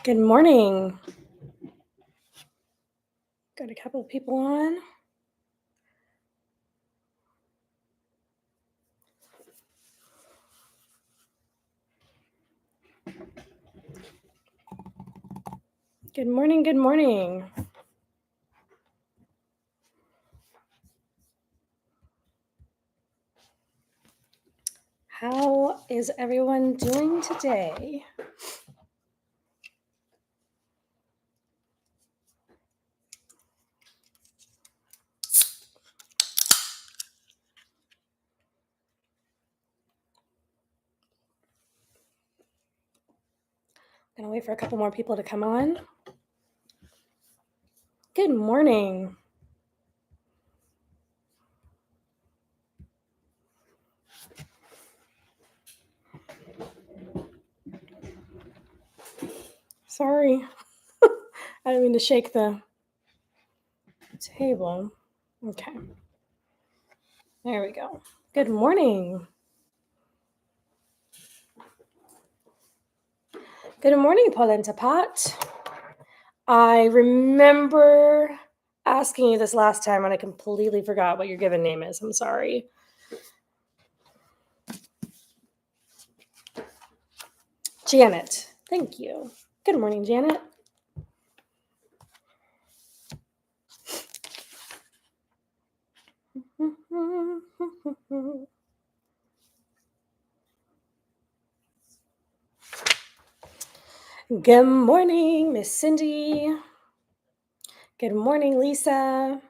Good morning. Got a couple of people on. Good morning. Good morning. How is everyone doing today? Gonna wait for a couple more people to come on. Good morning. Sorry. I didn't mean to shake the table. Okay. There we go. Good morning. Good morning, Polenta Pot. I remember asking you this last time and I completely forgot what your given name is. I'm sorry. Janet. Thank you. Good morning, Janet. Good morning, Miss Cindy. Good morning, Lisa.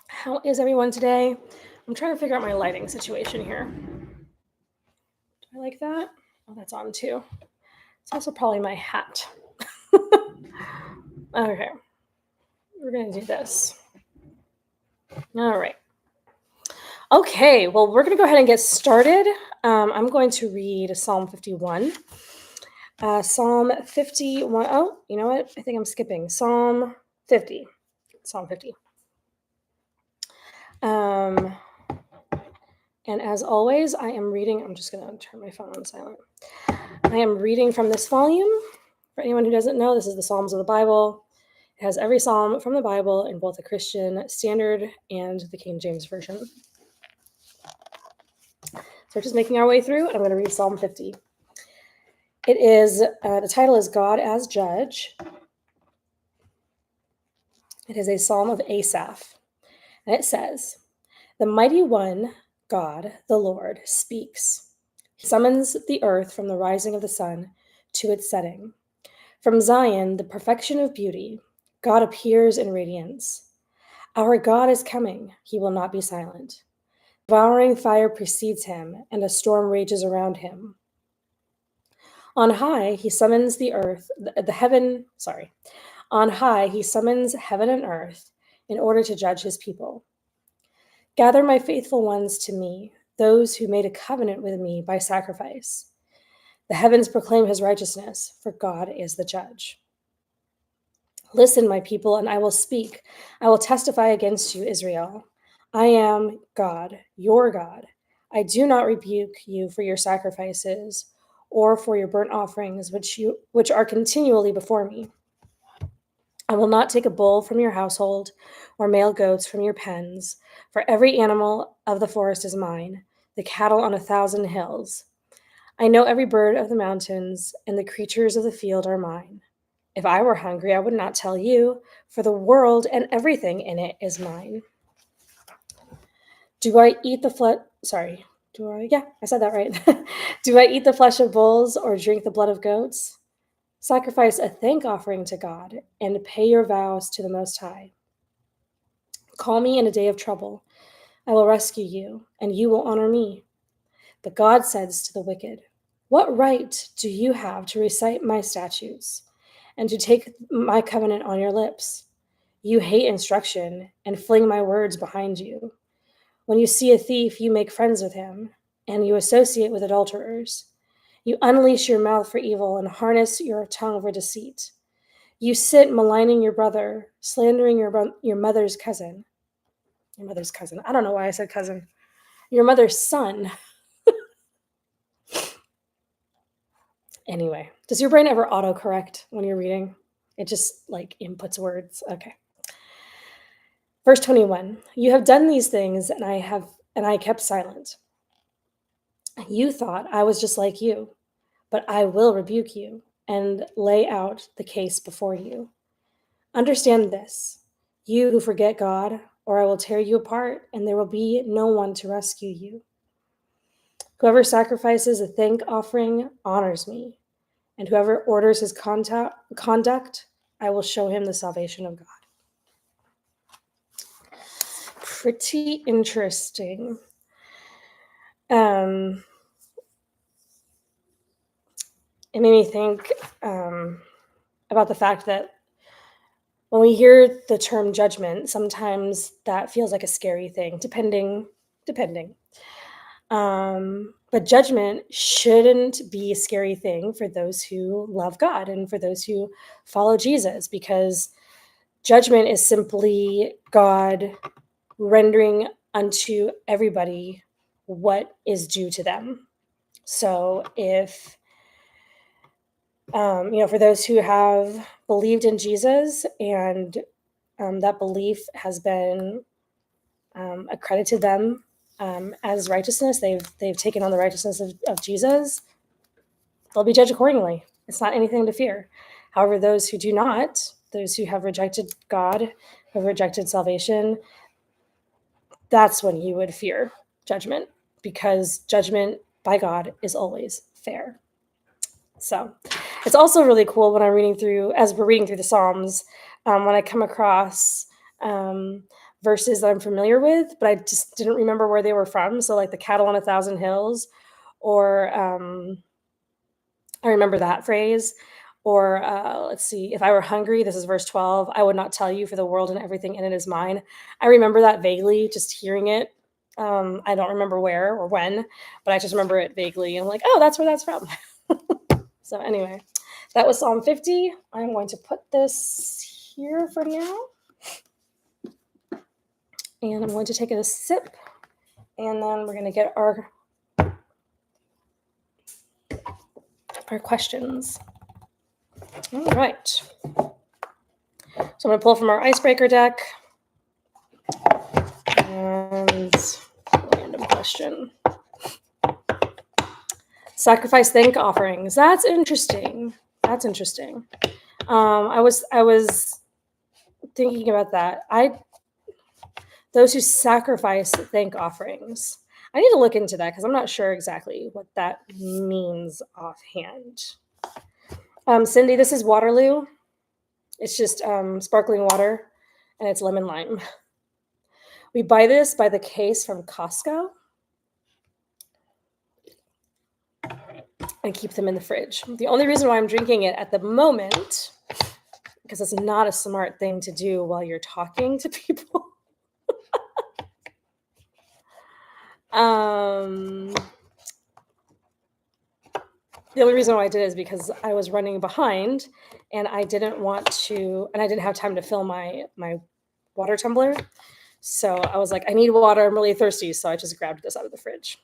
How is everyone today? I'm trying to figure out my lighting situation here. Do I like that? Oh, that's on too. It's also probably my hat. Okay. We're going to do this. All right. Okay, well, we're going to go ahead and get started. I'm going to read Psalm 51. Psalm 51. Oh, you know what? I think I'm skipping. Psalm 50. Psalm 50. And as always, I am reading. I'm just going to turn my phone on silent. I am reading from this volume. For anyone who doesn't know, this is the Psalms of the Bible. It has every psalm from the Bible in both the Christian Standard and the King James Version. So we're just making our way through, and I'm going to read Psalm 50. It is, the title is God as Judge. It is a psalm of Asaph. And it says, "The mighty one, God, the Lord, speaks. He summons the earth from the rising of the sun to its setting. From Zion, the perfection of beauty, God appears in radiance. Our God is coming. He will not be silent. Devouring fire precedes him, and a storm rages around him. On high, he summons On high, he summons heaven and earth in order to judge his people. Gather my faithful ones to me, those who made a covenant with me by sacrifice. The heavens proclaim his righteousness, for God is the judge. Listen, my people, and I will speak. I will testify against you, Israel. I am God, your God. I do not rebuke you for your sacrifices or for your burnt offerings, which are continually before me. I will not take a bull from your household or male goats from your pens, for every animal of the forest is mine, the cattle on 1,000 hills. I know every bird of the mountains, and the creatures of the field are mine. If I were hungry, I would not tell you, for the world and everything in it is mine. Do I eat the flesh? Sorry. Yeah, I said that right. Do I eat the flesh of bulls or drink the blood of goats? Sacrifice a thank offering to God and pay your vows to the Most High. Call me in a day of trouble. I will rescue you, and you will honor me. But God says to the wicked, what right do you have to recite my statutes and to take my covenant on your lips? You hate instruction and fling my words behind you. When you see a thief, you make friends with him, and you associate with adulterers. You unleash your mouth for evil and harness your tongue for deceit. You sit maligning your brother, slandering your mother's cousin. Your mother's cousin. I don't know why I said cousin. Your mother's son. Anyway, does your brain ever autocorrect when you're reading? It just like inputs words. Okay. Verse 21. You have done these things and I kept silent. You thought I was just like you, but I will rebuke you and lay out the case before you. Understand this, you who forget God, or I will tear you apart and there will be no one to rescue you. Whoever sacrifices a thank offering honors me, and whoever orders his conduct, I will show him the salvation of God. Pretty interesting. It made me think about the fact that when we hear the term judgment, sometimes that feels like a scary thing, depending. But judgment shouldn't be a scary thing for those who love God and for those who follow Jesus, because judgment is simply God rendering unto everybody what is due to them. So if, for those who have believed in Jesus and that belief has been accredited them as righteousness, they've taken on the righteousness of Jesus, they'll be judged accordingly. It's not anything to fear. However, those who do not, those who have rejected God, who have rejected salvation, that's when you would fear judgment, because judgment by God is always fair. So it's also really cool when as we're reading through the Psalms, when I come across verses that I'm familiar with, but I just didn't remember where they were from. So like the cattle on 1,000 hills, or I remember that phrase. Or let's see, if I were hungry, this is verse 12, I would not tell you, for the world and everything in it is mine. I remember that vaguely, just hearing it. I don't remember where or when, but I just remember it vaguely. And I'm like, oh, that's where that's from. So anyway, that was Psalm 50. I'm going to put this here for now. And I'm going to take it a sip. And then we're going to get our questions. All right. So I'm going to pull from our icebreaker deck. And random question. Sacrifice thank offerings. That's interesting. I was thinking about that. Those who sacrifice thank offerings. I need to look into that because I'm not sure exactly what that means offhand. Cindy, this is Waterloo. It's just sparkling water, and it's lemon lime. We buy this by the case from Costco and keep them in the fridge. The only reason why I'm drinking it at the moment, because it's not a smart thing to do while you're talking to people. The only reason why I did it is because I was running behind and I didn't have time to fill my water tumbler. So I was like, I need water. I'm really thirsty. So I just grabbed this out of the fridge.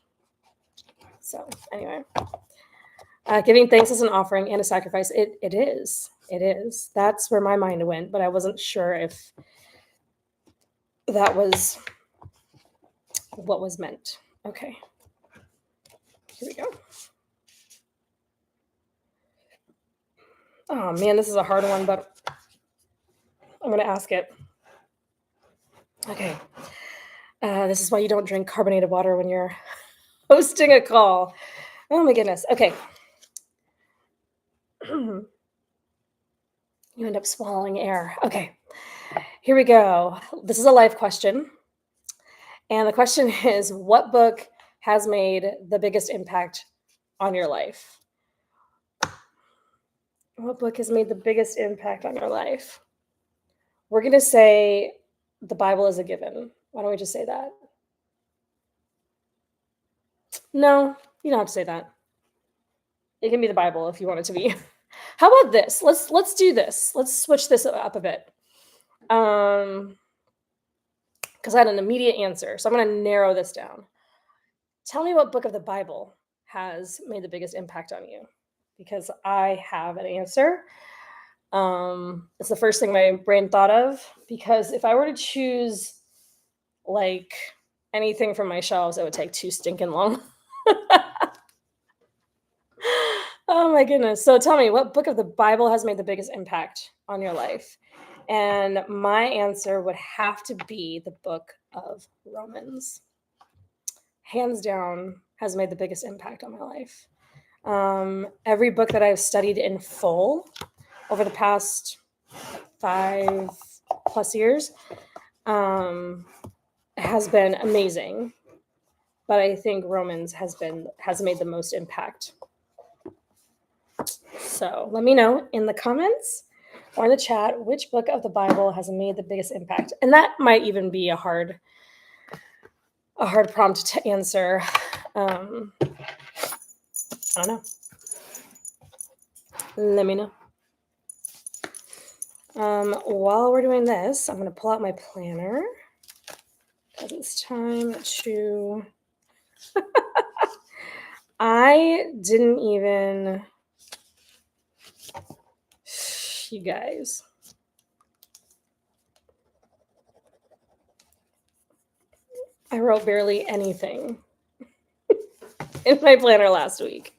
So anyway, giving thanks is an offering and a sacrifice. It is. That's where my mind went, but I wasn't sure if that was what was meant. Okay. Here we go. Oh man, this is a hard one, but I'm going to ask it. Okay. This is why you don't drink carbonated water when you're hosting a call. Oh my goodness. Okay. You end up swallowing air. Okay. Here we go. This is a life question. And the question is, what book has made the biggest impact on your life? What book has made the biggest impact on your life? We're going to say the Bible is a given. Why don't we just say that? No, you don't have to say that. It can be the Bible if you want it to be. How about this? Let's do this. Let's switch this up a bit. Because I had an immediate answer. So I'm going to narrow this down. Tell me what book of the Bible has made the biggest impact on you. because I have an answer. It's the first thing my brain thought of, because if I were to choose like anything from my shelves, it would take too stinking long. Oh my goodness. So tell me, what book of the Bible has made the biggest impact on your life? And my answer would have to be the book of Romans. Hands down, has made the biggest impact on my life. Every book that I've studied in full over the past 5+ years has been amazing. But I think Romans has made the most impact. So let me know in the comments or in the chat which book of the Bible has made the biggest impact. And that might even be a hard prompt to answer. I don't know. Let me know. While we're doing this, I'm going to pull out my planner because it's time to... I didn't even... You guys. I wrote barely anything in my planner last week.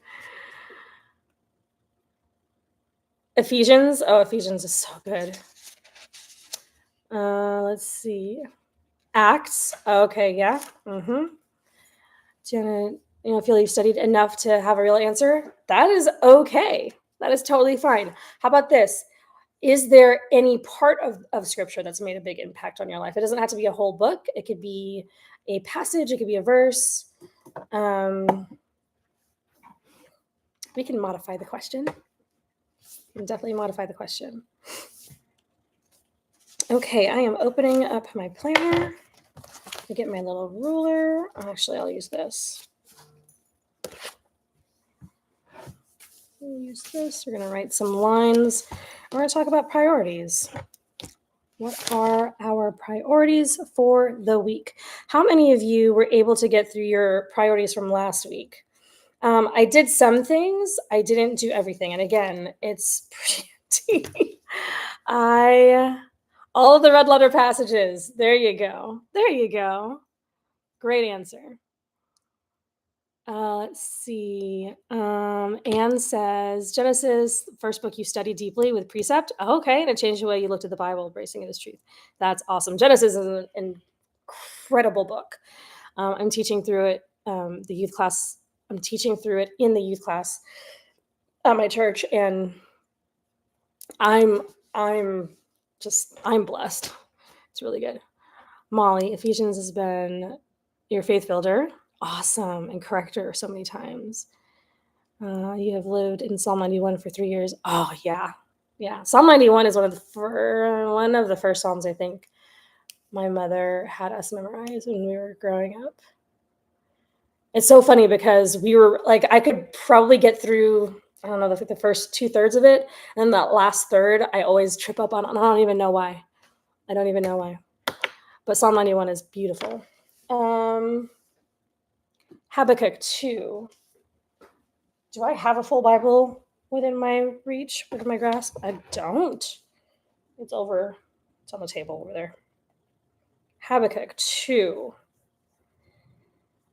Ephesians. Oh, Ephesians is so good. Let's see. Acts. Okay, yeah. Janet, feel you studied enough to have a real answer? That is okay. That is totally fine. How about this? Is there any part of scripture that's made a big impact on your life? It doesn't have to be a whole book. It could be a passage. It could be a verse. We can modify the question. We can definitely modify the question. Okay, I am opening up my planner. I get my little ruler. Actually, I'll use this. We'll use this. We're going to write some lines. We're going to talk about priorities. What are our priorities for the week? How many of you were able to get through your priorities from last week? I did some things. I didn't do everything. And again, it's pretty... all of the red letter passages. There you go. There you go. Great answer. Let's see. Anne says, Genesis, first book you studied deeply with precept. Oh, okay. And it changed the way you looked at the Bible, embracing it as truth. That's awesome. Genesis is an incredible book. I'm teaching through it, the youth class. I'm teaching through it in the youth class at my church. And I'm blessed. It's really good. Molly, Ephesians has been your faith builder. Awesome. And corrector so many times. You have lived in Psalm 91 for 3 years. Oh, yeah. Yeah. Psalm 91 is one of the first Psalms I think my mother had us memorize when we were growing up. It's so funny because we were like, I could probably get through, I don't know, the first 2/3 of it. And then that last third, I always trip up on. I don't even know why. But Psalm 91 is beautiful. Habakkuk 2. Do I have a full Bible within my reach, within my grasp? I don't. It's on the table over there. Habakkuk 2.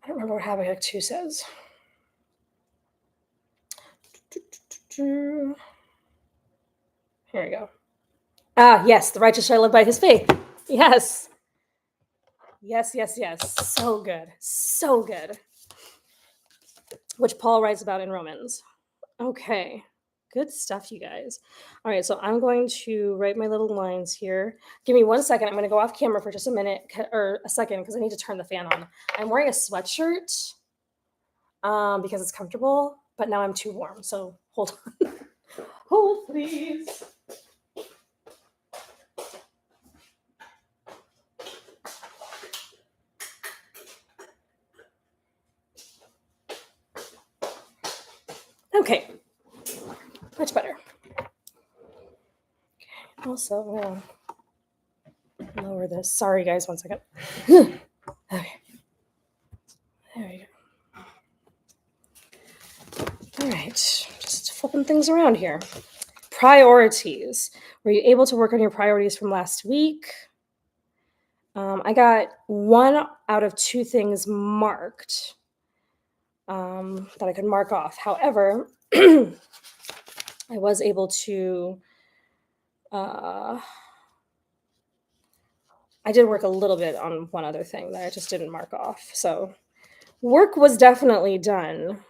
I don't remember what Habakkuk 2 says. Here we go. Yes, the righteous shall live by his faith. Yes. Yes. So good. So good. Which Paul writes about in Romans. Okay. Good stuff, you guys. All right, so I'm going to write my little lines here. Give me 1 second. I'm going to go off camera for just a minute or a second because I need to turn the fan on. I'm wearing a sweatshirt because it's comfortable, but now I'm too warm. So hold on. Hold, please. Okay. Much better. Okay. Also, I'm going to lower this. Sorry, guys. 1 second. Okay. There we go. All right. Just flipping things around here. Priorities. Were you able to work on your priorities from last week? I got 1 out of 2 things marked that I could mark off. However, I was able to. Uh, I did work a little bit on one other thing that I just didn't mark off. So work was definitely done,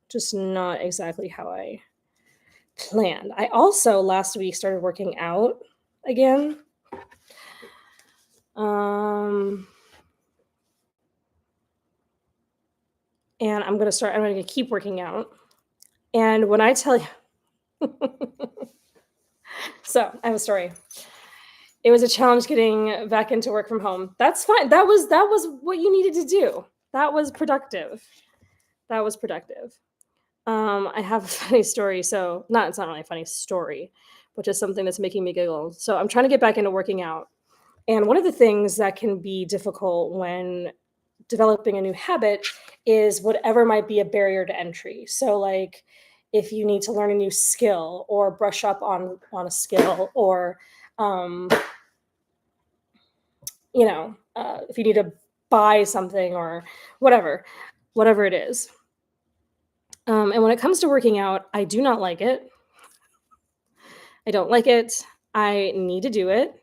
just not exactly how I planned. I also last week started working out again. Um, and I'm going to keep working out. And when I tell you, so I have a story. It was a challenge getting back into work from home. That's fine. That was what you needed to do. That was productive. That was productive. I have a funny story. So not it's not really a funny story, but just something that's making me giggle. So I'm trying to get back into working out. And one of the things that can be difficult when developing a new habit is whatever might be a barrier to entry. So like if you need to learn a new skill or brush up on a skill or um, if you need to buy something or whatever it is. And when it comes to working out, I do not like it. I don't like it. I need to do it.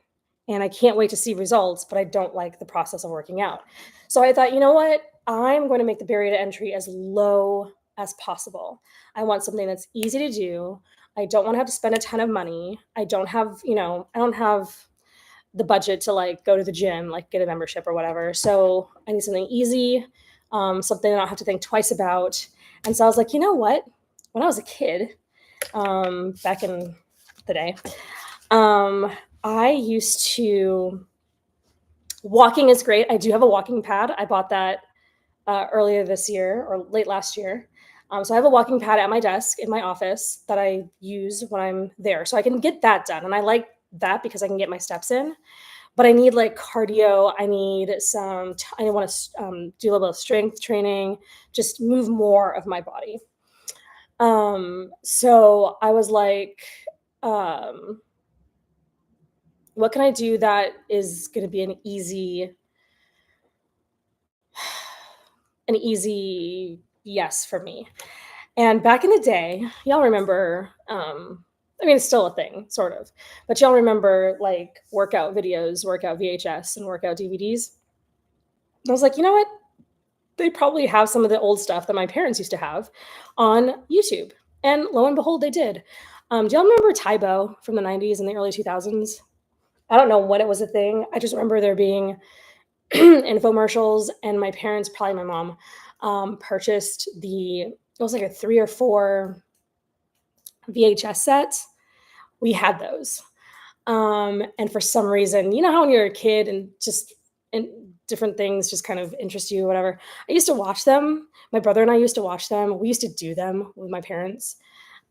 And I can't wait to see results, but I don't like the process of working out. So I thought, you know what? I'm going to make the barrier to entry as low as possible. I want something that's easy to do. I don't want to have to spend a ton of money. I don't have the budget to like go to the gym, like get a membership or whatever. So I need something easy, something I don't have to think twice about. And so I was like, you know what? When I was a kid, back in the day, um, I used to walking is great. I do have a walking pad. I bought that earlier this year or late last year. So I have a walking pad at my desk in my office that I use when I'm there. So I can get that done. And I like that because I can get my steps in. But I need like cardio. I need I want to do a little bit of strength training, just move more of my body. So I was like, um, what can I do that is going to be an easy yes for me? And back in the day, y'all remember, I mean, it's still a thing, sort of, but y'all remember like workout videos, workout VHS, and workout DVDs? I was like, you know what? They probably have some of the old stuff that my parents used to have on YouTube. And lo and behold, they did. Do y'all remember Tybo from the 90s and the early 2000s? I don't know when it was a thing. I just remember there being infomercials, and my parents, probably my mom, purchased it was like a 3 or 4 VHS sets. We had those. And for some reason, you know how when you're a kid and different things just kind of interest you, whatever. I used to watch them. My brother and I used to watch them. We used to do them with my parents.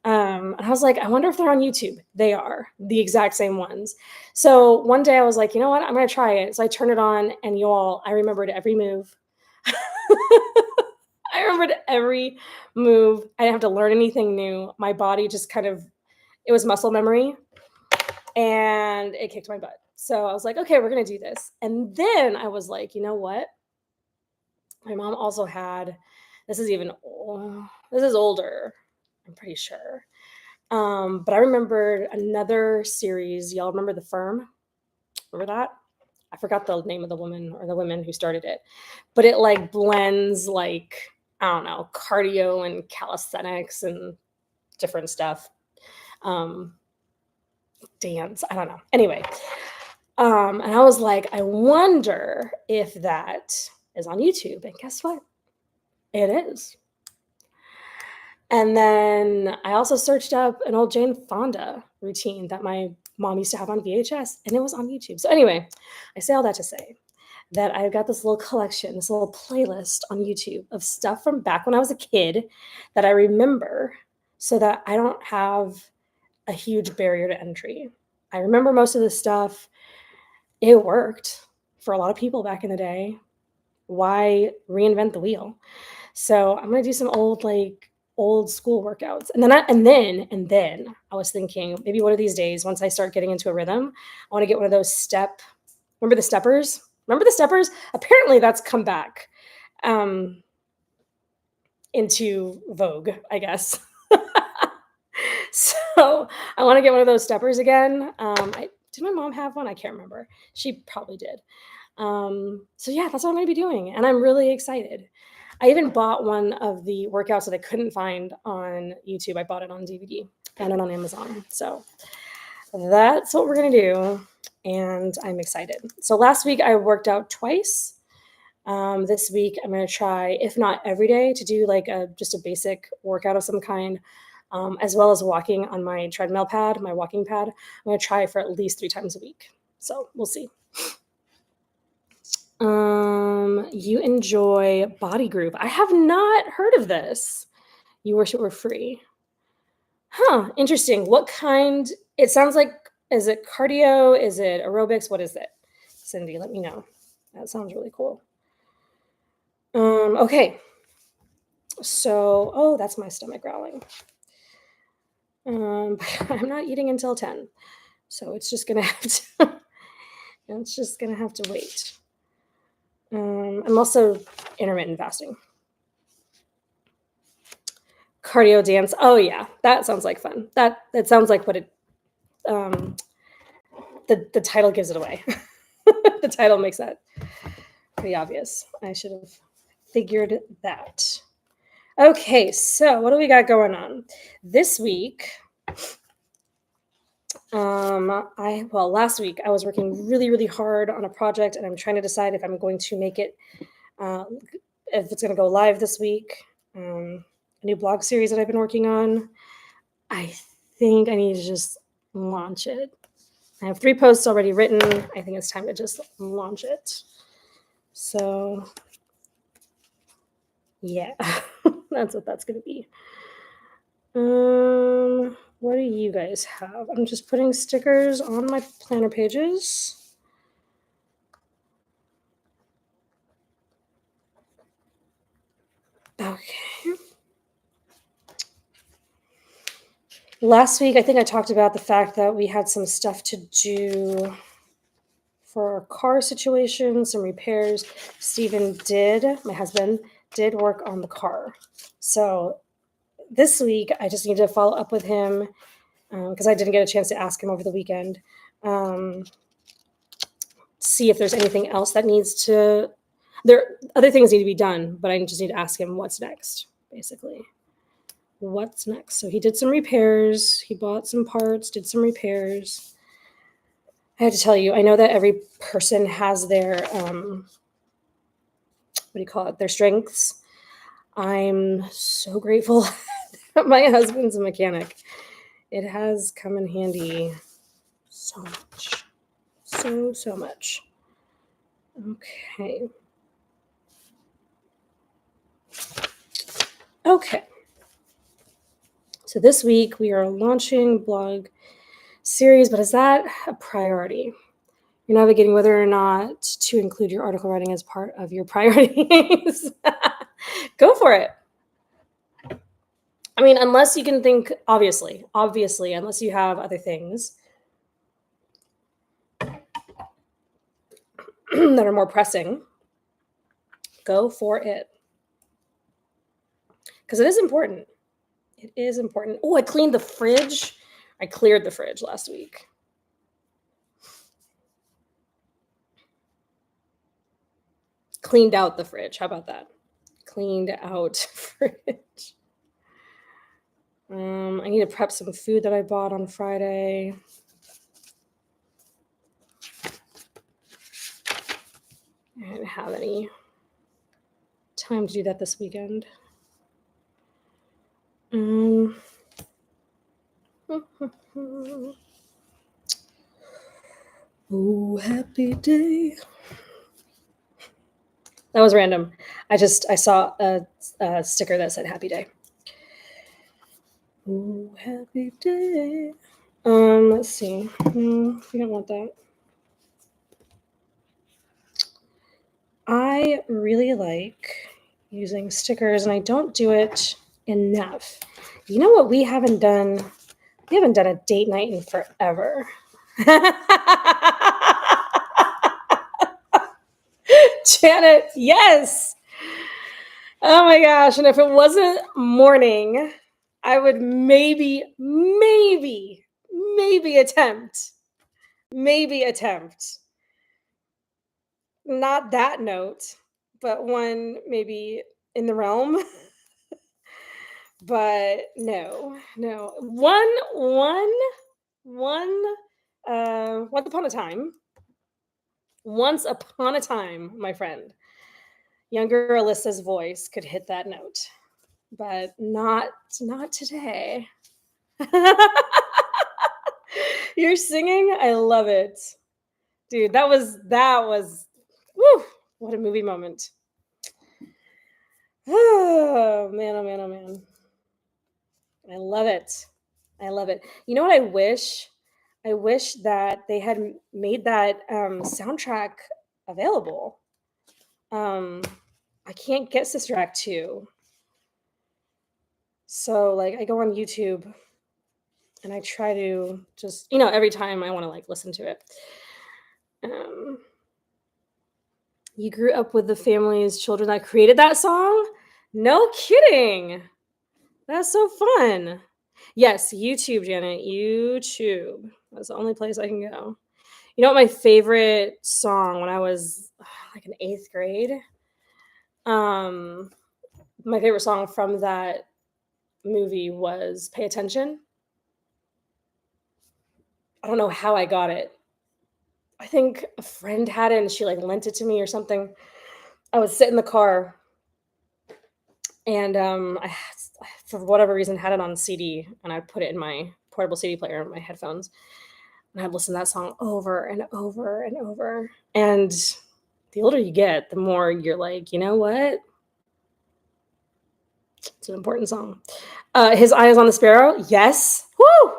And I was like, I wonder if they're on YouTube. They are the exact same ones. So one day I was like, you know what? I'm going to try it. So I turned it on, and I remembered every move. I remembered every move. I didn't have to learn anything new. My body just it was muscle memory, and it kicked my butt. So I was like, okay, we're going to do this. And then I was like, you know what? My mom also had, this is even, this is older, I'm pretty sure. But I remembered another series. Y'all remember The Firm? Remember that? I forgot the name of the woman or the women who started it, but it like blends like, I don't know, cardio and calisthenics and different stuff. Um, Dance, I don't know. Anyway, and I was like, I wonder if that is on YouTube. And guess what? It is. And then I also searched up an old Jane Fonda routine that my mom used to have on VHS, and it was on YouTube. So anyway, I say all that to say that I've got this little collection, this little playlist on YouTube of stuff from back when I was a kid that I remember, so that I don't have a huge barrier to entry. I remember most of this stuff. It worked for a lot of people back in the day. Why reinvent the wheel? So I'm going to do some old like old school workouts. And then I was thinking maybe one of these days, once I start getting into a rhythm, I want to get one of those remember the steppers? Remember the steppers? Apparently that's come back into vogue, I guess. So I want to get one of those steppers again. Did my mom have one? I can't remember. She probably did. So yeah, that's what I'm going to be doing, and I'm really excited. I even bought one of the workouts that I couldn't find on YouTube. I bought it on DVD and it on Amazon. So that's what we're going to do, and I'm excited. So last week I worked out twice. This week I'm going to try, if not every day, to do like just a basic workout of some kind, as well as walking on my treadmill pad, my walking pad. I'm going to try for at least 3 times a week. So we'll see. You enjoy Body Group. I have not heard of this. You wish it were free. Huh, interesting. What kind? It sounds like, is it cardio? Is it aerobics? What is it? Cindy, let me know. That sounds really cool. Okay. So, oh, that's my stomach growling. I'm not eating until 10. So it's just gonna have to it's just gonna have to wait. I'm also intermittent fasting. Cardio dance. Oh yeah, that sounds like fun. That sounds like what it the title gives it away. The title makes that pretty obvious. I should have figured that. Okay, so what do we got going on this week? Last week I was working really, really hard on a project, and I'm trying to decide if I'm going to make it, if it's going to go live this week. A new blog series that I've been working on. I think I need to just launch it. I have 3 posts already written. I think it's time to just launch it. So, yeah, that's what that's going to be. What do you guys have? I'm just putting stickers on my planner pages. Okay. Last week, I think I talked about the fact that we had some stuff to do for our car situation, some repairs. Stephen my husband, did work on the car. So this week, I just need to follow up with him because I didn't get a chance to ask him over the weekend. See if there's anything else that other things need to be done, but I just need to ask him what's next, basically. What's next? So he did some repairs. He bought some parts, did some repairs. I had to tell you, I know that every person has their, their strengths. I'm so grateful that my husband's a mechanic. It has come in handy so much. So much. Okay. So this week we are launching blog series, but is that a priority? You're navigating whether or not to include your article writing as part of your priorities. Go for it. I mean, unless you can think, obviously, unless you have other things that are more pressing, go for it. Because it is important. It is important. Oh, I cleaned the fridge. I cleared the fridge last week. Cleaned out the fridge. How about that? Cleaned out fridge. I need to prep some food that I bought on Friday. I didn't have any time to do that this weekend. Oh, happy day. That was random. I saw a sticker that said happy day. Oh, happy day. Let's see. We don't want that. I really like using stickers, and I don't do it enough. You know what we haven't done? We haven't done a date night in forever. Janet, yes. Oh my gosh. And if it wasn't morning, I would maybe attempt. Maybe attempt. Not that note, but one maybe in the realm. But no, no. One, once upon a time, my friend, younger Alyssa's voice could hit that note, but not today. You're singing? I love it. Dude, that was woo, what a movie moment. Oh man, oh man, oh man. I love it. I love it. You know what I wish? I wish that they had made that soundtrack available. I can't get Sister Act 2. So like I go on YouTube and I try to just, every time I want to like listen to it. You grew up with the family's children that created that song? No kidding. That's so fun. Yes, YouTube, Janet. YouTube. That's the only place I can go. You know what my favorite song when I was like in 8th grade? My favorite song from that movie was Pay Attention. I don't know how I got it. I think a friend had it and she like lent it to me or something. I would sit in the car and for whatever reason had it on CD and I'd put it in my portable CD player in my headphones and I'd listen to that song over and over and over. And the older you get, the more you're like, you know what? It's an important song. His Eye is on the Sparrow. Yes. Woo!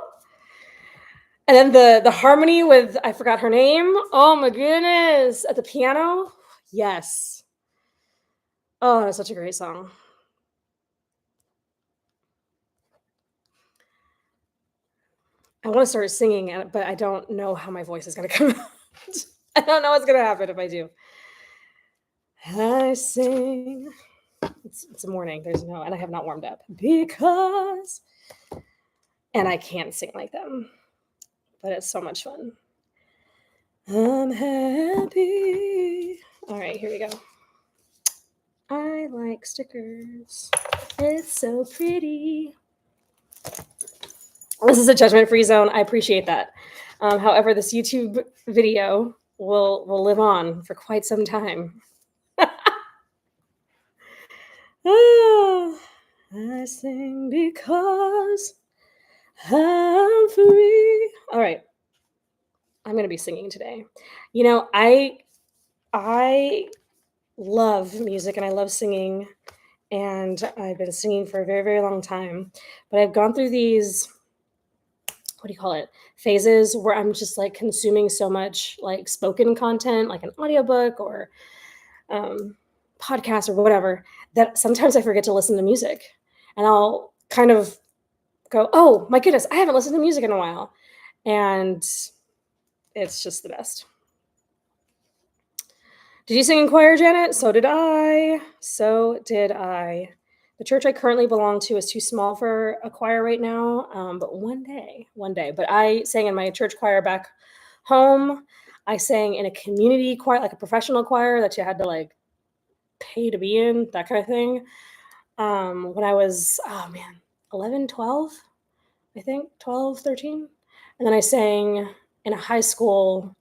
And then the harmony with, I forgot her name. Oh my goodness. At the piano. Yes. Oh, that's such a great song. I want to start singing it, but I don't know how my voice is going to come out. I don't know what's going to happen if I do. I sing. It's a morning. And I have not warmed up because, and I can't sing like them, but it's so much fun. I'm happy. All right, here we go. I like stickers. It's so pretty. This is a judgment-free zone. I appreciate that. However, this YouTube video will live on for quite some time. I sing because I'm free. All right. I'm going to be singing today. I love music and I love singing. And I've been singing for a very, very long time. But I've gone through these, what do you call it, phases where I'm just like consuming so much like spoken content, like an audiobook or podcast or whatever, that sometimes I forget to listen to music. And I'll kind of go, oh my goodness, I haven't listened to music in a while. And it's just the best. Did you sing in choir, Janet? So did I. The church I currently belong to is too small for a choir right now, but one day. But I sang in my church choir back home. I sang in a community choir, like a professional choir that you had to like pay to be in, that kind of thing. When I was, 11, 12, I think, 12, 13. And then I sang in a high school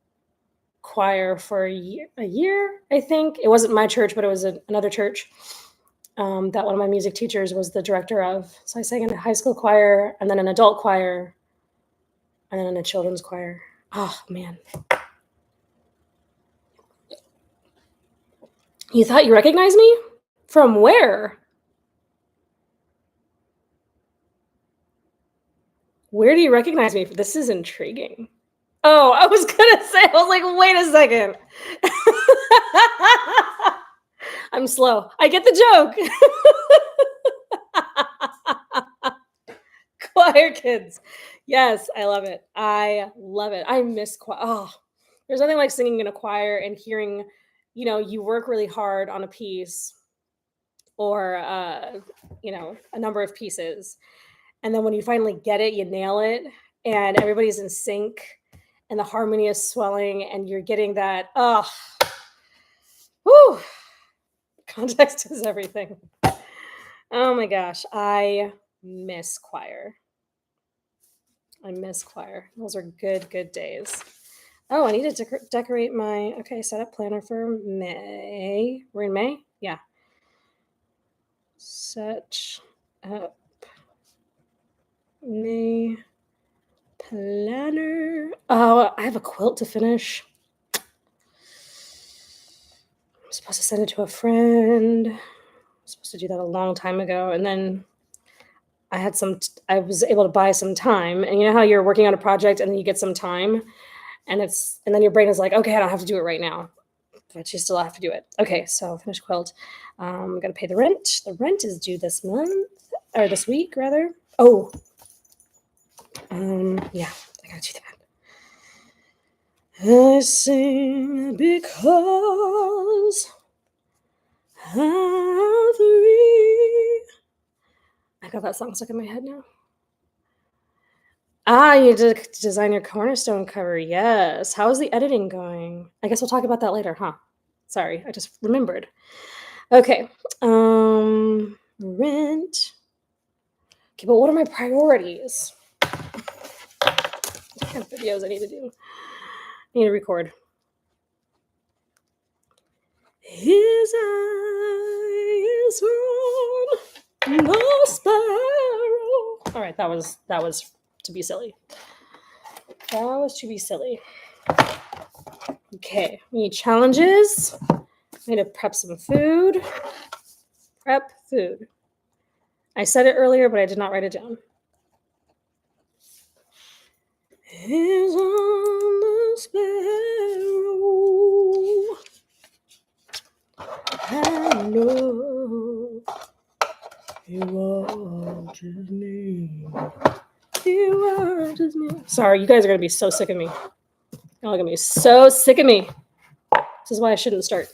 choir for a year, I think. It wasn't my church, but it was another church that one of my music teachers was the director of. So I sang in a high school choir and then an adult choir and then in a children's choir. Oh, man. You thought you recognized me? From where? Where do you recognize me? This is intriguing. Oh, I was gonna say, I was like, wait a second. I'm slow. I get the joke. Choir kids. Yes, I love it. I love it. I miss choir. Oh, there's nothing like singing in a choir and hearing, you work really hard on a piece or, a number of pieces. And then when you finally get it, you nail it, and everybody's in sync, and the harmony is swelling, and you're getting that, oh, whew, context is everything. Oh my gosh, I miss choir. I miss choir. Those are good, good days. Oh, I need to decorate my, okay, setup planner for May. We're in May? Yeah. Set up May planner. Oh, I have a quilt to finish. I'm supposed to send it to a friend. I'm supposed to do that a long time ago. And then I was able to buy some time. And you know how you're working on a project and then you get some time and then your brain is like, okay, I don't have to do it right now, but you still have to do it. Okay, so finish quilt. I'm gonna pay the rent. The rent is due this month or this week rather. Oh, yeah, I gotta do that. I sing because I'm free. I got that song stuck in my head now. Ah, you did design your cornerstone cover. Yes. How is the editing going? I guess we'll talk about that later, huh? Sorry, I just remembered. Okay. Rent. Okay, but what are my priorities? What kind of videos I need to do? I need to record. His eyes on the sparrow. All right, that was to be silly. That was to be silly. Okay, we need challenges. I need to prep some food. Prep food. I said it earlier, but I did not write it down. Is on the sparrow. I know he watches me. He watches me. Sorry, you guys are gonna be so sick of me. Y'all are gonna be so sick of me. This is why I shouldn't start.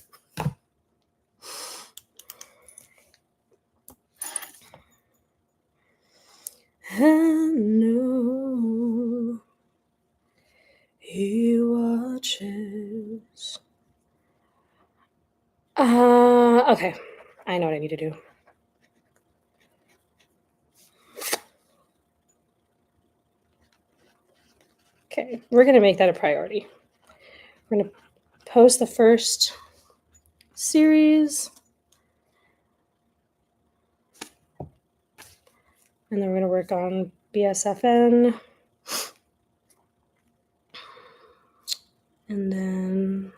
I know he watches. Okay. I know what I need to do. Okay, we're gonna make that a priority. We're gonna post the first series. And then we're gonna work on BSFN. And then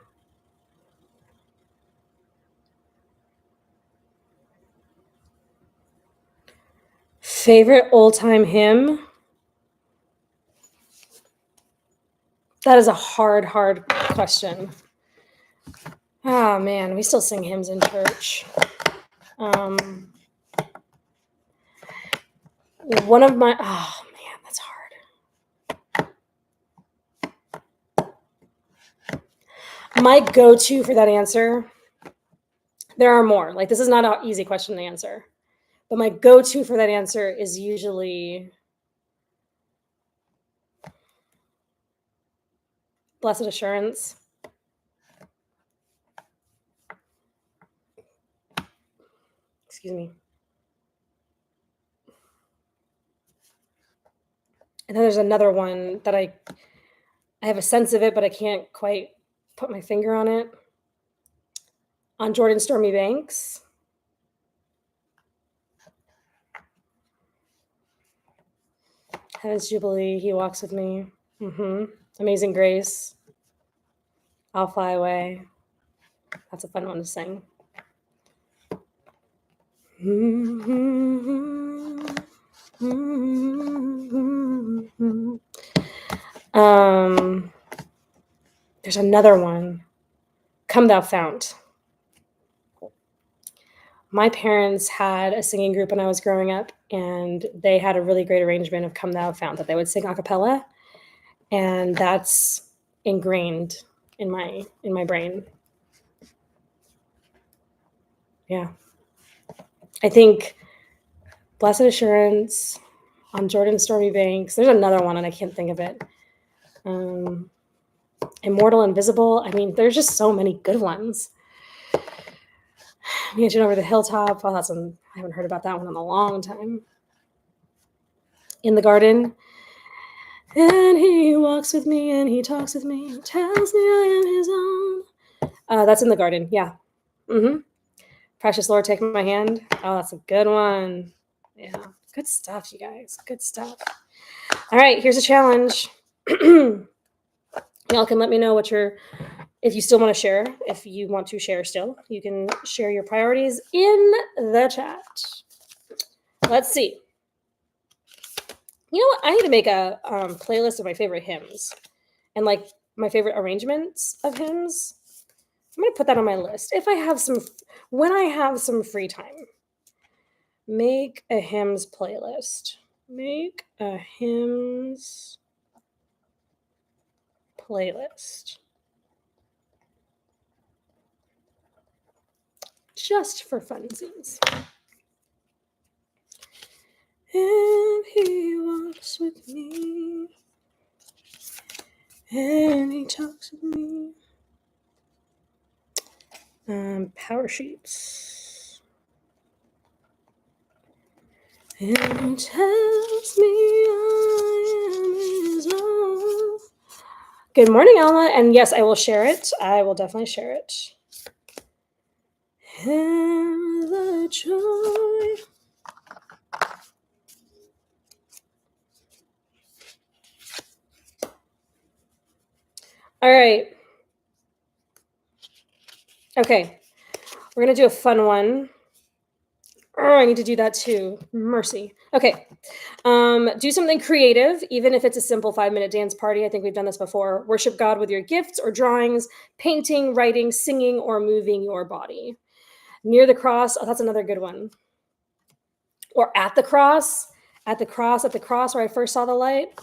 favorite old-time hymn. That is a hard question. Oh man, we still sing hymns in church. One of my, oh man, that's hard. My go-to for that answer, there are more. Like, this is not an easy question to answer. But my go-to for that answer is usually Blessed Assurance. Excuse me. And then there's another one that I have a sense of it, but I can't quite put my finger on it. On Jordan Stormy Banks. Heaven's Jubilee, He Walks With Me. Amazing Grace. I'll Fly Away. That's a fun one to sing. There's another one. Come Thou Fount. My parents had a singing group when I was growing up, and they had a really great arrangement of Come Thou Fount that they would sing a cappella, and that's ingrained in my brain. Yeah. I think Blessed Assurance, On Jordan's Stormy Banks. There's another one, and I can't think of it. Immortal Invisible. I mean, there's just so many good ones. Mansion Over the Hilltop. Oh, that's one. I haven't heard about that one in a long time. In the Garden. And he walks with me and he talks with me, tells me I am his own. That's In the Garden. Yeah. Mm-hmm. Precious Lord, Take My Hand. Oh, that's a good one. Yeah. Good stuff, you guys. Good stuff. All right, here's a challenge. Y'all can let me know if you still want to share. If you want to share still, you can share your priorities in the chat. Let's see. You know what? I need to make a playlist of my favorite hymns and like my favorite arrangements of hymns. I'm going to put that on my list. When I have some free time, make a hymns playlist. Make a hymns playlist. Just for funsies. And he walks with me. And he talks with me. Power sheets. And he tells me I am his own. Good morning, Alma. And yes, I will share it. I will definitely share it. And the joy. All right. Okay. We're going to do a fun one. Oh, I need to do that too. Mercy. Okay. Do something creative, even if it's a simple 5-minute dance party. I think we've done this before. Worship God with your gifts or drawings, painting, writing, singing, or moving your body. Near the cross. Oh, that's another good one. Or at the cross. At the cross where I first saw the light.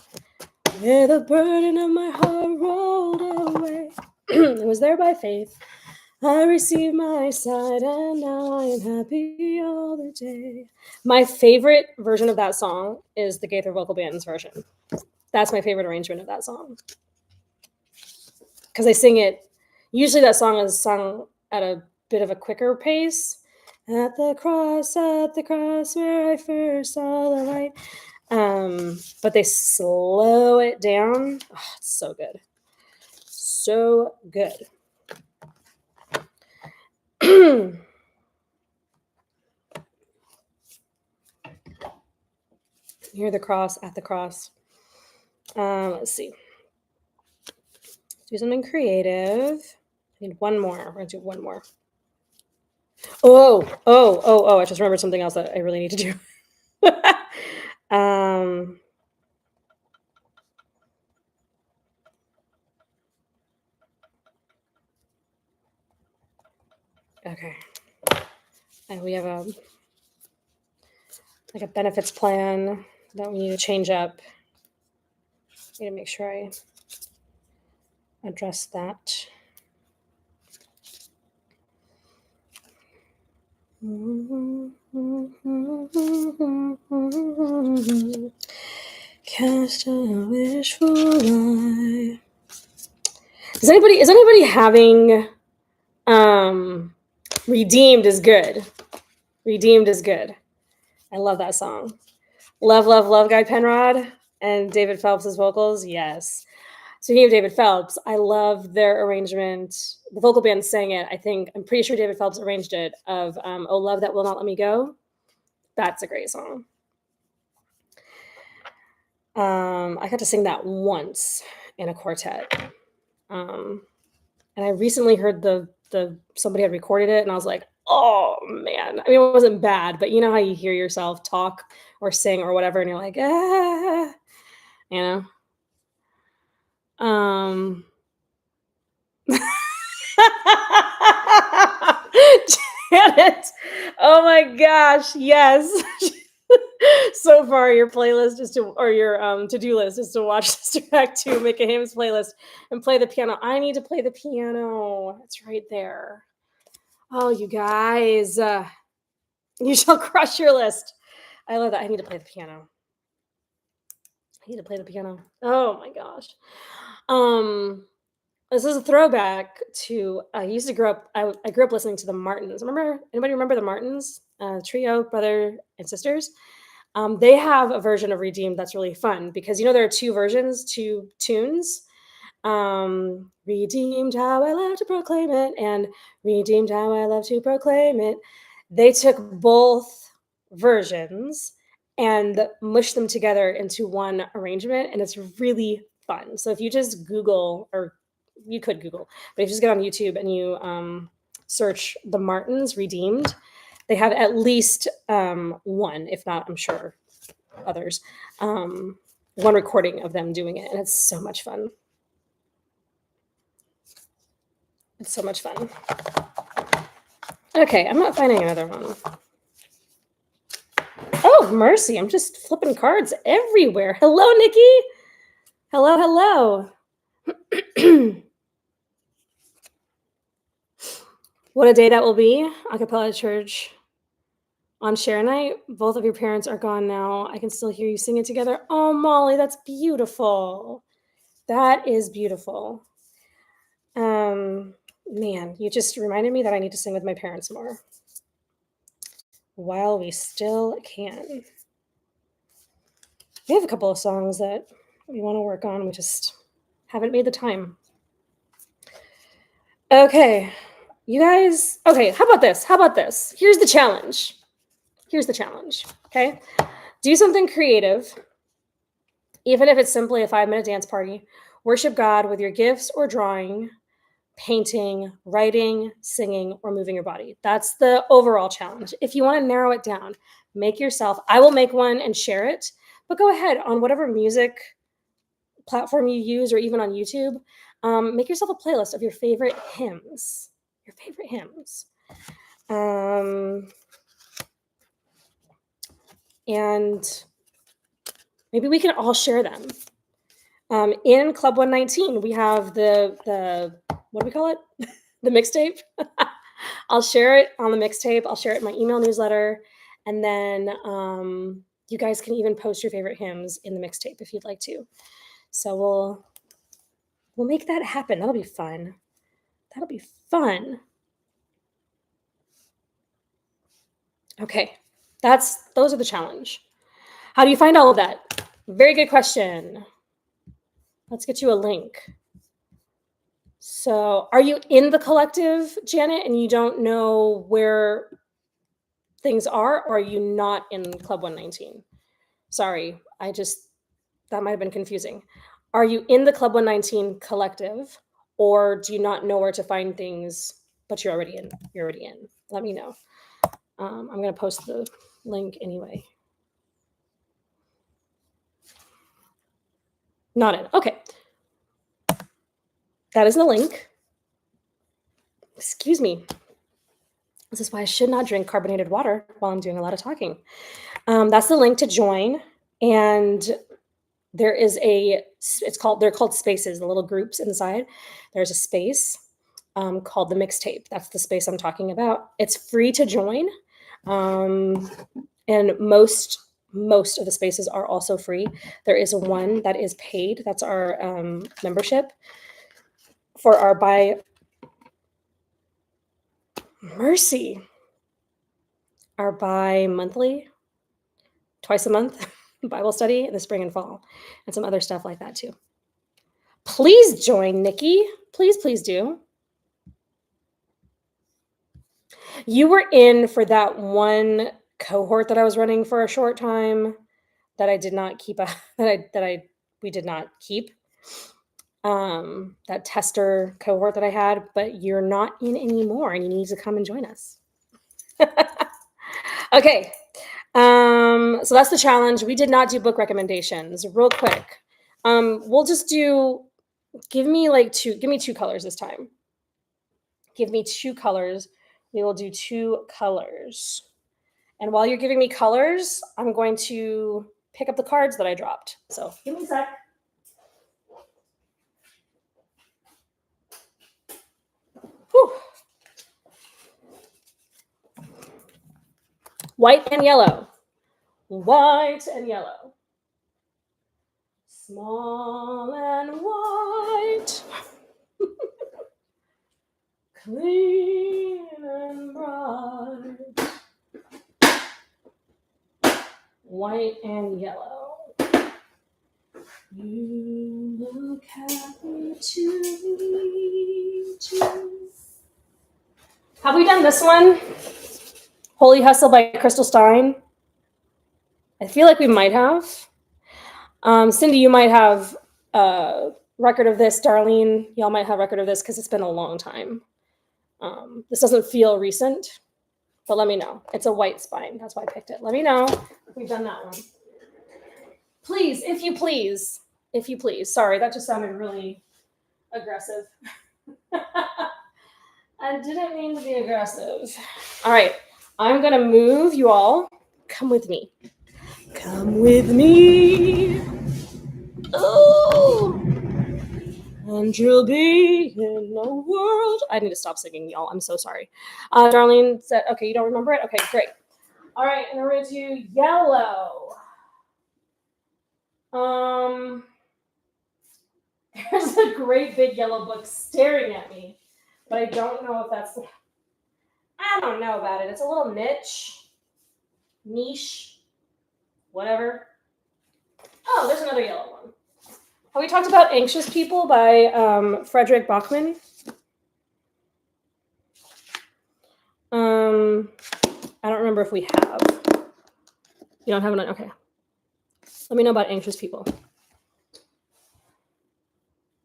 Where the burden of my heart rolled away. It was there by faith. I received my sight, and now I am happy all the day. My favorite version of that song is the Gaither Vocal Band's version. That's my favorite arrangement of that song. Because I sing it, usually that song is sung at a bit of a quicker pace. At the cross, where I first saw the light. But they slow it down. Oh, it's so good. So good. Near the cross, at the cross. Let's see. Do something creative. I need one more. We're going to do one more. Oh. I just remembered something else that I really need to do. Okay. And we have a benefits plan that we need to change up. I need to make sure I address that. Cast a wishful eye. Is anybody having Redeemed is good. Redeemed is good. I love that song. Love, Guy Penrod and David Phelps' vocals. Yes. Speaking of David Phelps, I love their arrangement. The vocal band sang it. I'm pretty sure David Phelps arranged it of Oh Love That Will Not Let Me Go. That's a great song. I got to sing that once in a quartet. And I recently heard somebody had recorded it and I was like, oh man. I mean, it wasn't bad, but you know how you hear yourself talk or sing or whatever and you're like, you know? Janet. Oh my gosh, yes. So far, your playlist is to, or your to-do list is to watch Sister Act 2, make a hymns playlist, and play the piano. I need to play the piano. It's right there. Oh, you guys, you shall crush your list. I love that. I need to play the piano. I need to play the piano. Oh my gosh. Um, this is a throwback to I used to grow up. I grew up listening to the Martins. Remember anybody remember the Martins? Trio, brother and sisters. They have a version of Redeemed that's really fun because there are two versions, two tunes. Redeemed, how I love to proclaim it, and Redeemed, how I love to proclaim it. They took both versions and mushed them together into one arrangement, and it's really fun. So if you just Google, or you could Google, but if you just get on YouTube and you search the Martins Redeemed, they have at least one, if not, I'm sure, others, one recording of them doing it, and it's so much fun. It's so much fun. Okay, I'm not finding another one. Oh, mercy, I'm just flipping cards everywhere. Hello, Nikki. Hello. What a day that will be. Acapella church on share night. Both of your parents are gone now. I can still hear you singing together. Oh, Molly, that's beautiful. That is beautiful. Man, you just reminded me that I need to sing with my parents more while we still can. We have a couple of songs that we want to work on. We just haven't made the time. Okay, you guys. Okay, how about this? Here's the challenge. Okay, do something creative, even if it's simply a 5-minute dance party. Worship God with your gifts or drawing, painting, writing, singing, or moving your body. That's the overall challenge. If you want to narrow it down, I will make one and share it, but go ahead on whatever music platform you use, or even on YouTube, make yourself a playlist of your favorite hymns. And maybe we can all share them. In Club 119, we have the what do we call it? The mixtape. I'll share it on the mixtape. I'll share it in my email newsletter. And then you guys can even post your favorite hymns in the mixtape if you'd like to. So we'll make that happen. That'll be fun. Okay. Those are the challenge. How do you find all of that? Very good question. Let's get you a link. So, are you in the collective, Janet, and you don't know where things are, or are you not in Club 119? Sorry, that might have been confusing. Are you in the Club 119 collective, or do you not know where to find things, but you're already in? Let me know. I'm going to post the link anyway. Not in. Okay. That is the link. Excuse me. This is why I should not drink carbonated water while I'm doing a lot of talking. That's the link to join. And they're called spaces, the little groups inside. There's a space called the mixtape. That's the space I'm talking about. It's free to join. And most of the spaces are also free. There is one that is paid. That's our membership for our bi-monthly, twice a month Bible study in the spring and fall, and some other stuff like that too. Please join, Nikki. Please do. You were in for that one cohort that I was running for a short time that I did not keep we did not keep. That tester cohort that I had, but you're not in anymore and you need to come and join us. Okay. So that's the challenge. We did not do book recommendations. Real quick. We'll just give me 2 colors this time. Give me 2 colors. We will do 2 colors. And while you're giving me colors, I'm going to pick up the cards that I dropped. So give me a sec. Whew. White and yellow. White and yellow. Small and white. Clean and bright. White and yellow. You look happy to meet you. Have we done this one? Holy Hustle by Crystal Stein. I feel like we might have. Cindy, you might have a record of this. Darlene, y'all might have record of this because it's been a long time. This doesn't feel recent, but let me know. It's a white spine. That's why I picked it. Let me know if we've done that one. Please, if you please. If you please. Sorry, that just sounded really aggressive. I didn't mean to be aggressive. All right, I'm going to move you all. Come with me. Come with me. Oh, and you'll be in the world. I need to stop singing, y'all. I'm so sorry. Darlene said, okay, you don't remember it? Okay, great. All right, and we're going to do yellow. There's a great big yellow book staring at me, but I don't know if that's, I don't know about it. It's a little niche, whatever. Oh, there's another yellow one. Have we talked about Anxious People by Frederick Bachman? I don't remember if we have. You don't have it on? Okay. Let me know about Anxious People.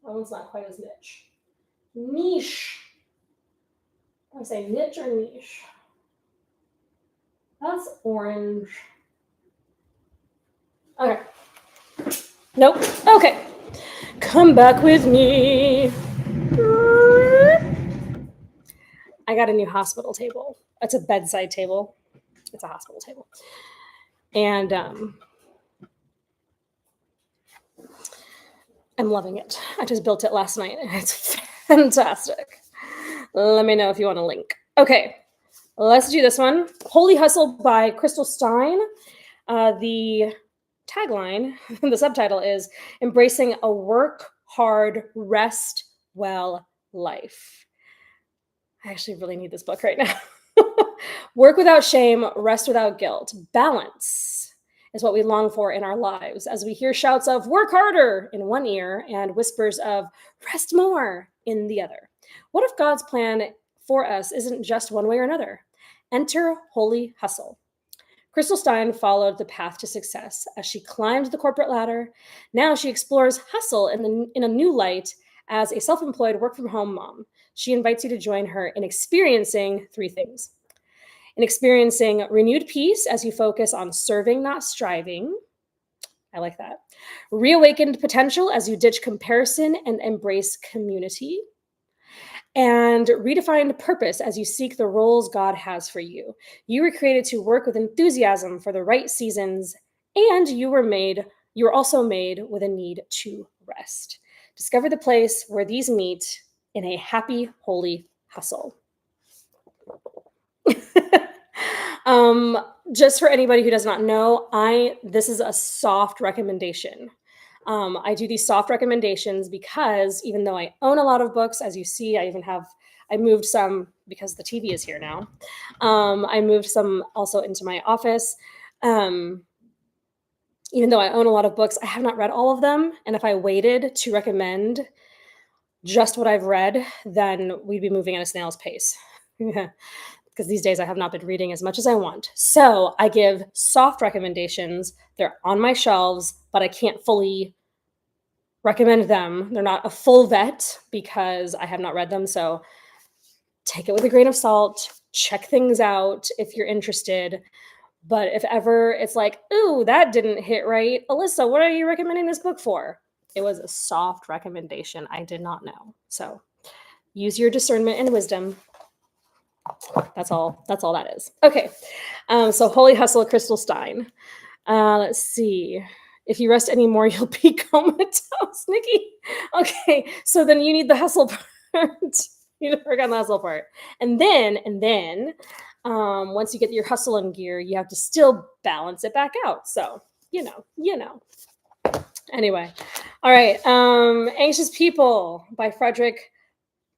That one's not quite as niche. I say niche or niche? That's orange. Okay. Nope. Okay. Come back with me. I got a new hospital table. It's a bedside table. It's a hospital table. And I'm loving it. I just built it last night and it's fantastic. Let me know if you want a link. Okay, let's do this one. Holy Hustle by Crystal Stein. The tagline, the subtitle is Embracing a Work Hard, Rest Well Life. I actually really need this book right now. Work without shame, rest without guilt. Balance is what we long for in our lives as we hear shouts of work harder in one ear and whispers of rest more in the other. What if God's plan for us isn't just one way or another? Enter Holy Hustle. Crystal Stein followed the path to success as she climbed the corporate ladder. Now she explores hustle in a new light as a self-employed work-from-home mom. She invites you to join her in experiencing three things. In experiencing renewed peace as you focus on serving, not striving. I like that. Reawakened potential as you ditch comparison and embrace community. And redefined purpose as you seek the roles God has for you. You were created to work with enthusiasm for the right seasons, and you were also made with a need to rest. Discover the place where these meet in a happy, holy hustle. Just for anybody who does not know, this is a soft recommendation. I do these soft recommendations because even though I own a lot of books, as you see, I moved some because the TV is here now. I moved some also into my office. Even though I own a lot of books, I have not read all of them. And if I waited to recommend just what I've read, then we'd be moving at a snail's pace. Because these days I have not been reading as much as I want. So I give soft recommendations. They're on my shelves, but I can't fully recommend them. They're not a full vet because I have not read them. So take it with a grain of salt. Check things out if you're interested. But if ever it's like, ooh, that didn't hit right. Alyssa, what are you recommending this book for? It was a soft recommendation. I did not know. So use your discernment and wisdom. That's all that is. Okay. So Holy Hustle, Crystal Stein. Let's see. If you rest anymore, you'll be comatose, Nikki. Okay, so then you need the hustle part. You need to work on the hustle part, and then, once you get your hustle in gear, you have to still balance it back out. So you know. Anyway, all right. Anxious People by Frederick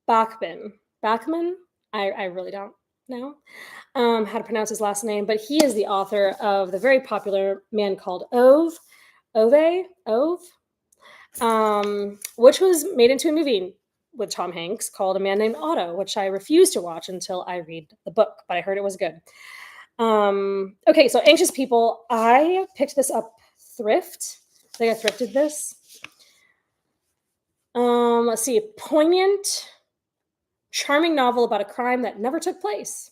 Bachman. Bachman? I really don't know how to pronounce his last name, but he is the author of the very popular Man Called Ove, which was made into a movie with Tom Hanks called A Man Named Otto, which I refused to watch until I read the book, but I heard it was good. Okay, so Anxious People. I picked this up thrift. I think I thrifted this. Let's see. Poignant, charming novel about a crime that never took place.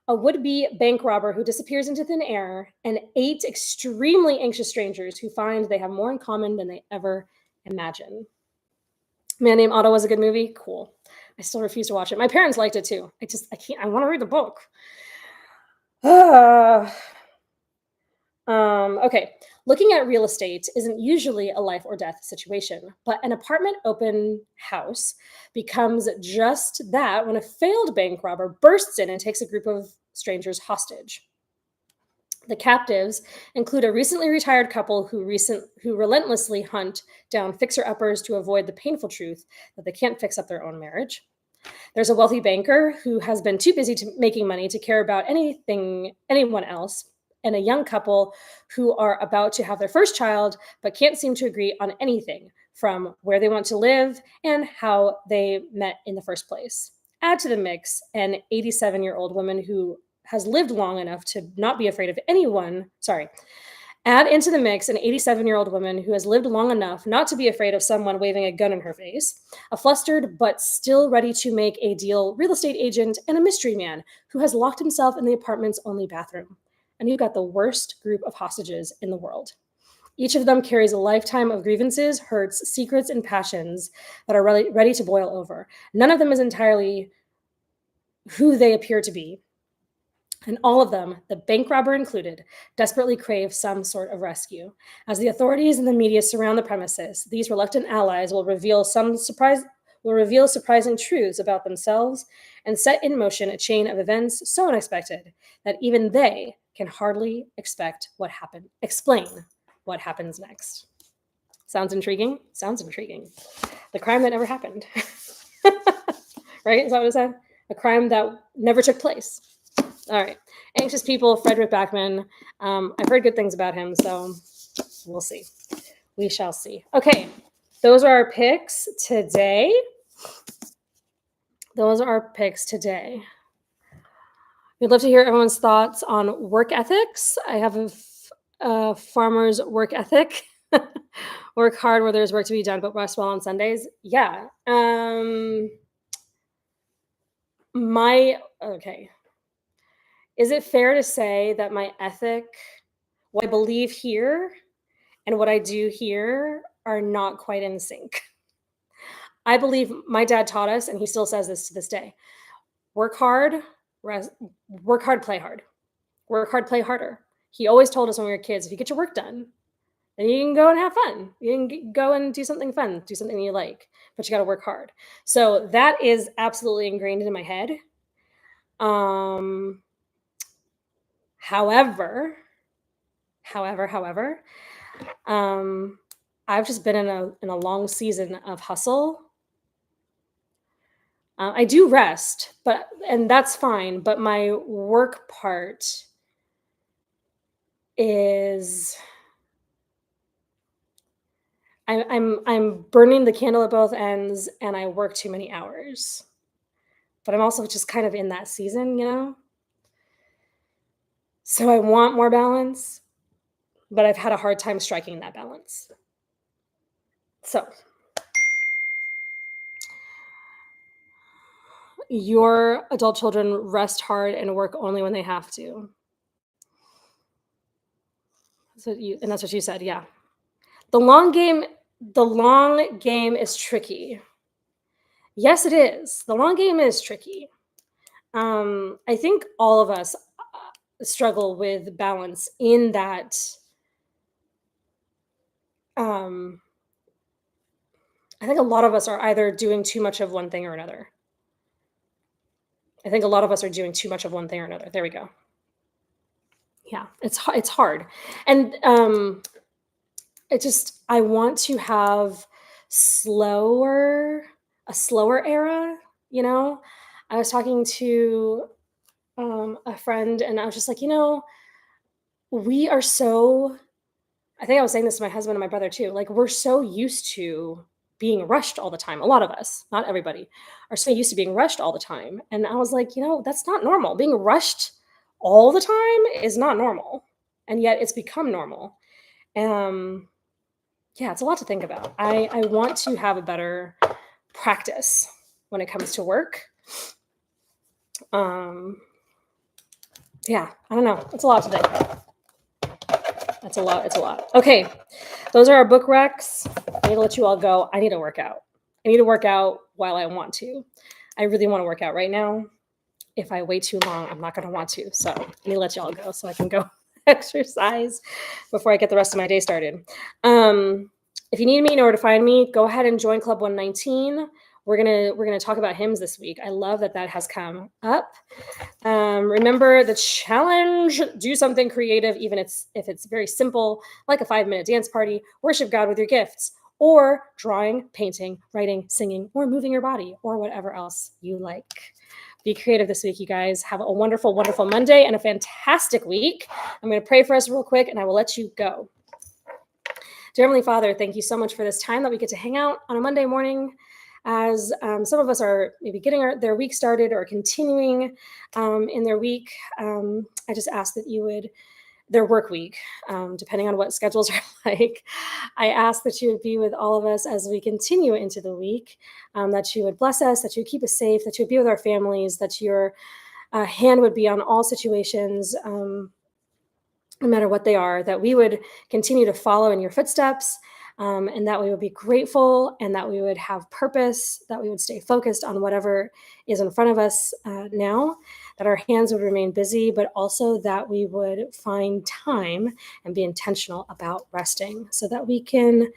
A would-be bank robber who disappears into thin air, and 8 extremely anxious strangers who find they have more in common than they ever imagined. Man Named Otto was a good movie. Cool. I still refuse to watch it. My parents liked it too. I can't. I want to read the book. Okay. Looking at real estate isn't usually a life or death situation, but an apartment open house becomes just that when a failed bank robber bursts in and takes a group of strangers hostage. The captives include a recently retired couple who relentlessly hunt down fixer-uppers to avoid the painful truth that they can't fix up their own marriage. There's a wealthy banker who has been too busy making money to care about anyone else, and a young couple who are about to have their first child but can't seem to agree on anything from where they want to live and how they met in the first place. Add to the mix an 87-year-old woman who has lived long enough to not be afraid of anyone. Sorry. Add into the mix an 87-year-old woman who has lived long enough not to be afraid of someone waving a gun in her face, a flustered but still ready to make a deal real estate agent, and a mystery man who has locked himself in the apartment's only bathroom. And you've got the worst group of hostages in the world. Each of them carries a lifetime of grievances, hurts, secrets, and passions that are ready to boil over. None of them is entirely who they appear to be. And all of them, the bank robber included, desperately crave some sort of rescue. As the authorities and the media surround the premises, these reluctant allies will reveal surprising truths about themselves and set in motion a chain of events so unexpected that even they can hardly explain what happens next. Sounds intriguing? Sounds intriguing. The crime that never happened. Right? Is that what it said? A crime that never took place. All right. Anxious People, Frederick Bachman. I've heard good things about him, so we'll see. We shall see. Okay. Those are our picks today. We'd love to hear everyone's thoughts on work ethics. I have a farmer's work ethic. Work hard where there's work to be done, but rest well on Sundays. Yeah. Okay. Is it fair to say that my ethic, what I believe here, and what I do here are not quite in sync? I believe my dad taught us, and he still says this to this day: work hard, play hard. Work hard, play harder. He always told us when we were kids, if you get your work done, then you can go and have fun. You can go and do something fun, do something you like, but you got to work hard. So that is absolutely ingrained in my head. However, I've just been in a long season of hustle. I do rest, and that's fine. But my work part is I'm burning the candle at both ends, and I work too many hours. But I'm also just kind of in that season, you know? So I want more balance, but I've had a hard time striking that balance. So your adult children rest hard and work only when they have to. That's what you said, yeah. The long game is tricky. Yes, it is. The long game is tricky. I think all of us, struggle with balance in that um I think a lot of us are either doing too much of one thing or another. I think a lot of us are doing too much of one thing or another. There we go. Yeah, it's hard. And it just I want to have slower a slower era, you know? I was talking to a friend and I was just like, we are so I think I was saying this to my husband and my brother too. Like we're so used to being rushed all the time. A lot of us, not everybody, are so used to being rushed all the time. And I was like, that's not normal. Being rushed all the time is not normal. And yet it's become normal. Um yeah, it's a lot to think about. I want to have a better practice when it comes to work. Um yeah, I don't know. It's a lot to think about. That's a lot. It's a lot. Okay. Those are our book recs. I need to let you all go. I need to work out. I need to work out while I want to. I really want to work out right now. If I wait too long, I'm not going to want to. So I need to let y'all go so I can go exercise before I get the rest of my day started. If you need me in order to find me, go ahead and join Club 119. We're gonna talk about hymns this week. I love that has come up. Remember the challenge: do something creative, even if it's very simple, like a 5-minute dance party. Worship God with your gifts, or drawing, painting, writing, singing, or moving your body, or whatever else you like. Be creative this week, you guys. Have a wonderful, wonderful Monday and a fantastic week. I'm going to pray for us real quick, and I will let you go. Dear Heavenly Father, thank you so much for this time that we get to hang out on a Monday morning as some of us are maybe getting their week started or continuing in their week. I just ask that you would, their work week, depending on what schedules are like, I ask that you would be with all of us as we continue into the week, that you would bless us, that you would keep us safe, that you would be with our families, that your hand would be on all situations, no matter what they are, that we would continue to follow in your footsteps, and that we would be grateful, and that we would have purpose, that we would stay focused on whatever is in front of us now, that our hands would remain busy, but also that we would find time and be intentional about resting so that we can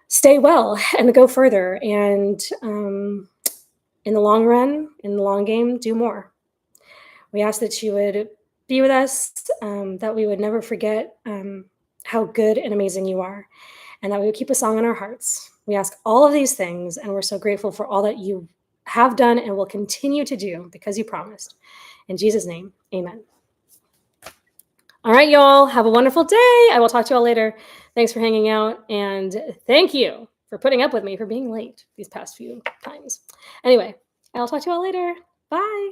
stay well and go further. And in the long run, in the long game, do more. We ask that you would be with us, that we would never forget how good and amazing you are, and that we would keep a song in our hearts. We ask all of these things, and we're so grateful for all that you have done and will continue to do because you promised. In Jesus' name, amen. All right, y'all, have a wonderful day. I will talk to y'all later. Thanks for hanging out, and thank you for putting up with me for being late these past few times. Anyway, I'll talk to y'all later. Bye.